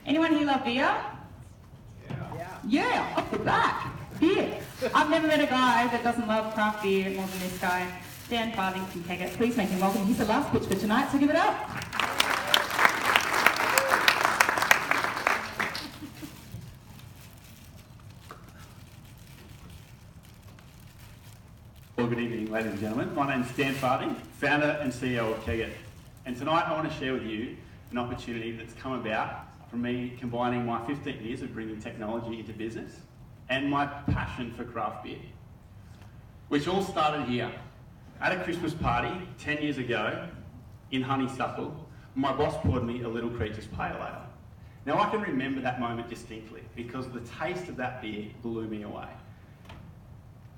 Anyone here love beer? Yeah, off the bat, beer. I've never met a guy that doesn't love craft beer more than this guy, Farthing from Kegit. Please make him welcome. He's the last pitch for tonight, so give it up. Well, good evening, ladies and gentlemen. My name's Farthing, founder and CEO of Kegit. And tonight I want to share with you an opportunity that's come about from me combining my 15 years of bringing technology into business and my passion for craft beer, which all started here. At a Christmas party 10 years ago in Honeysuckle, my boss poured me a Little Creatures Pale Ale. Now I can remember that moment distinctly because the taste of that beer blew me away.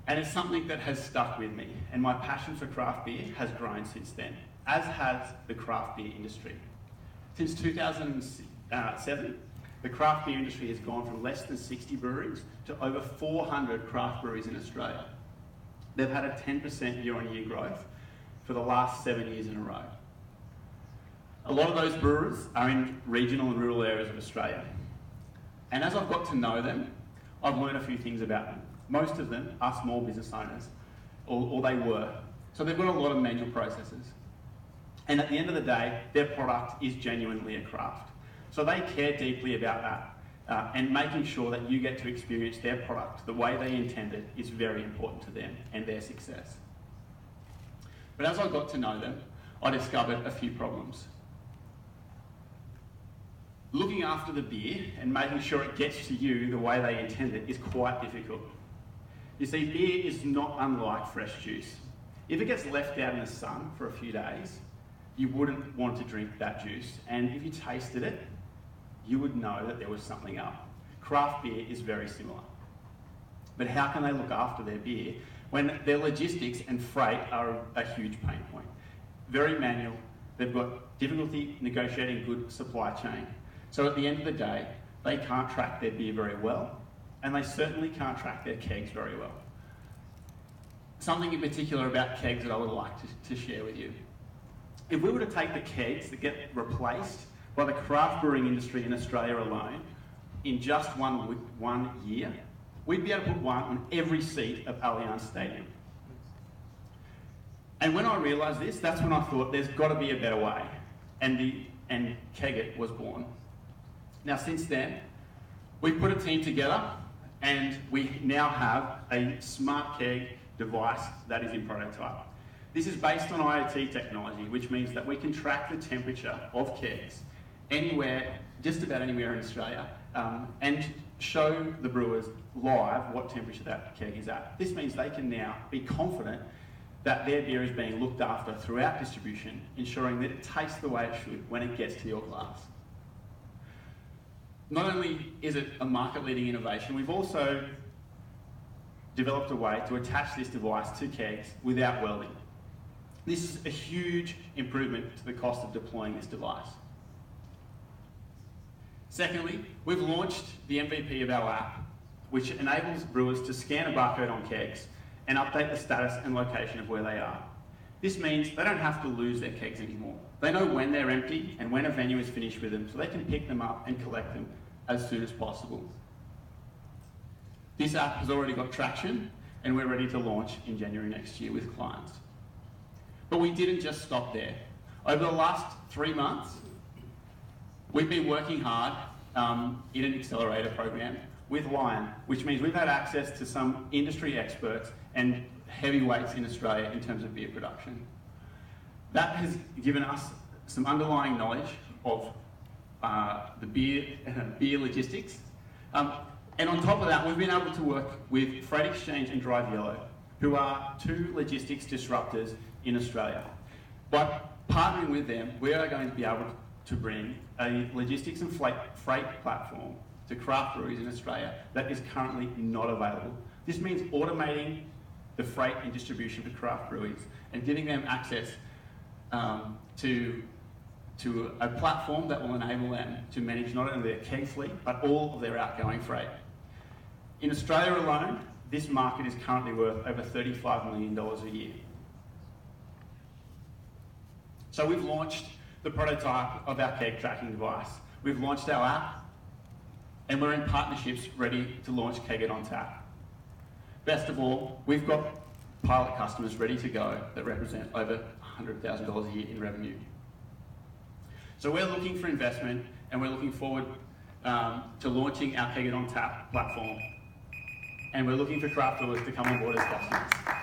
And it's something that has stuck with me, and my passion for craft beer has grown since then, as has the craft beer industry. Since 2007, the craft beer industry has gone from less than 60 breweries to over 400 craft breweries in Australia. They've had a 10% year-on-year growth for the last 7 years in a row. A lot of those brewers are in regional and rural areas of Australia. And as I've got to know them, I've learned a few things about them. Most of them are small business owners, or they were. So they've got a lot of manual processes. And at the end of the day, their product is genuinely a craft. So they care deeply about that. And making sure that you get to experience their product the way they intended is very important to them and their success. But as I got to know them, I discovered a few problems. Looking after the beer and making sure it gets to you the way they intended is quite difficult. You see, beer is not unlike fresh juice. If it gets left out in the sun for a few days, you wouldn't want to drink that juice. And if you tasted it, you would know that there was something up. Craft beer is very similar. But how can they look after their beer when their logistics and freight are a huge pain point? Very manual, they've got difficulty negotiating good supply chain. So at the end of the day, they can't track their beer very well, and they certainly can't track their kegs very well. Something in particular about kegs that I would like to share with you. If we were to take the kegs that get replaced by the craft brewing industry in Australia alone, in just one year, we'd be able to put one on every seat of Allianz Stadium. And when I realised this, that's when I thought there's got to be a better way, and Kegit was born. Now since then, we've put a team together, and we now have a smart keg device that is in prototype. This is based on IoT technology, which means that we can track the temperature of kegs anywhere, just about anywhere in Australia, and show the brewers live what temperature that keg is at. This means they can now be confident that their beer is being looked after throughout distribution, ensuring that it tastes the way it should when it gets to your glass. Not only is it a market-leading innovation, we've also developed a way to attach this device to kegs without welding. This is a huge improvement to the cost of deploying this device. Secondly, we've launched the MVP of our app, which enables brewers to scan a barcode on kegs and update the status and location of where they are. This means they don't have to lose their kegs anymore. They know when they're empty and when a venue is finished with them, so they can pick them up and collect them as soon as possible. This app has already got traction, and we're ready to launch in January next year with clients. But we didn't just stop there. Over the last 3 months, we've been working hard in an accelerator program with Lion, which means we've had access to some industry experts and heavyweights in Australia in terms of beer production. That has given us some underlying knowledge of the beer logistics. And on top of that, we've been able to work with Freight Exchange and Drive Yellow, who are 2 logistics disruptors in Australia. By partnering with them, we are going to be able to bring a logistics and freight platform to craft breweries in Australia that is currently not available. This means automating the freight and distribution for craft breweries and giving them access to a platform that will enable them to manage not only their keg fleet, but all of their outgoing freight. In Australia alone, this market is currently worth over $35 million a year. So we've launched the prototype of our keg tracking device, we've launched our app, and we're in partnerships ready to launch Kegit on tap. Best of all, we've got pilot customers ready to go that represent over $100,000 a year in revenue. So we're looking for investment, and we're looking forward to launching our Kegit on tap platform. And we're looking for craft brewers to come on board as customers.